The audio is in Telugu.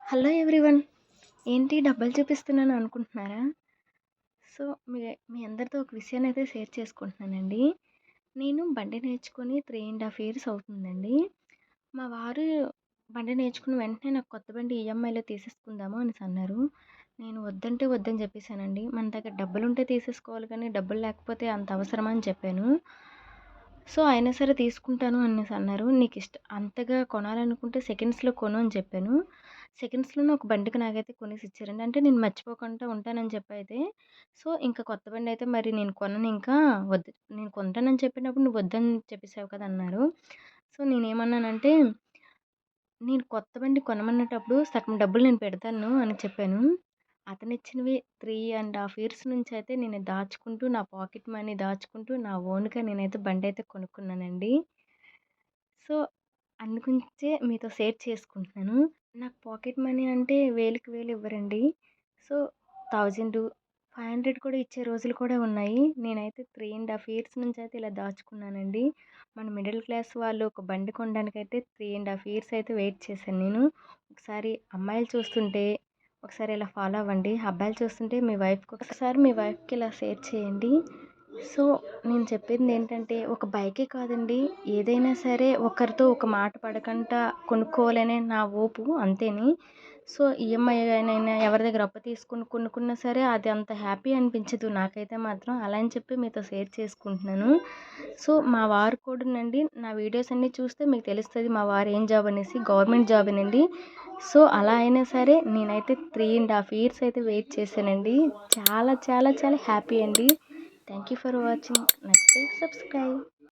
Hello everyone. ఏంటి డబ్బులు చూపిస్తున్నాను అనుకుంటున్నారా? సో, మీ మీ అందరితో ఒక విషయాన్నయితే షేర్ చేసుకుంటున్నానండి. నేను బండి నేర్చుకొని 3½ ఇయర్స్ అవుతుందండి. మా వారు బండి నేర్చుకున్న వెంటనే నాకు కొత్త బండి ఈఎంఐలో తీసేసుకుందాము అనేసన్నారు. నేను వద్దంటే వద్దని చెప్పేసానండి. మన దగ్గర డబ్బులుంటే తీసేసుకోవాలి కానీ, డబ్బులు లేకపోతే అంత అవసరమా అని చెప్పాను. సో, అయినా సరే తీసుకుంటాను అనేసన్నారు. అంతగా కొనాలనుకుంటే సెకండ్స్‌లో కొను అని చెప్పాను. సెకండ్స్‌లోనే ఒక బండికి నాకైతే కొనేసిచ్చారండి. అంటే నేను మర్చిపోకుండా ఉంటానని చెప్పైతే, సో, ఇంక కొత్త బండయితే మరి నేను కొననింకా వద్దు. నేను కొంటానని చెప్పినప్పుడు నువ్వు వద్దని చెప్పేసావు కదా! అన్నారు. సో, నేనేమన్నానంటే, నేను కొత్త బండి కొనమనేటప్పుడు సగం డబ్బులు నేను పెడతాను అని చెప్పాను. అతనిచ్చినవి 3½ ఇయర్స్ నుంచయితే నేను దాచుకుంటూ, నా పాకెట్ మనీ దాచుకుంటూ, నా ఓన్‌గా నేనైతే బండయితే కొనుక్కున్నానండి. సో, అందుగురించే మీతో షేర్ చేసుకుంటున్నాను. నాకు పాకెట్ మనీ అంటే వేలుకి వేలు ఇవ్వరండి. సో, 1000, 500 కూడా ఇచ్చే రోజులు కూడా ఉన్నాయి. నేనైతే 3½ ఇయర్స్ నుంచయితే ఇలా దాచుకున్నానండి. మన మిడిల్ క్లాస్ వాళ్ళు ఒక బండి కొనడానికైతే 3½ ఇయర్స్ అయితే వెయిట్ చేశాను నేను. ఒకసారి అమ్మాయిలు చూస్తుంటే ఒకసారి ఇలా ఫాలో అవ్వండి. అబ్బాయిలు చూస్తుంటే మీ వైఫ్‌కి ఇలా షేర్ చేయండి. సో, నేను చెప్పిందేంటంటే ఒక బైకే కాదండి, ఏదైనా సరే ఒకరితో ఒక మాట పడకుండా కొనుక్కోవాలనే నా ఓపు అంతేని. సో, ఈఎంఐ అయినైనా ఎవరి దగ్గర అప్పు తీసుకొని కొనుక్కున్నా సరే అది అంత హ్యాపీ అనిపించదు నాకైతే మాత్రం. అలా అని చెప్పి మీతో షేర్ చేసుకుంటున్నాను. సో, మా వారు కూడానండి నా వీడియోస్ అన్నీ చూస్తే మీకు తెలుస్తది మా వారు ఏం జాబ్ అనేసి. గవర్నమెంట్ జాబేనండి. సో, అలా అయినా సరే నేనైతే 3½ ఇయర్స్ అయితే వెయిట్ చేశానండి. చాలా చాలా చాలా హ్యాపీ అండి. Thank you for watching. నచ్చితే సబ్స్క్రైబ్.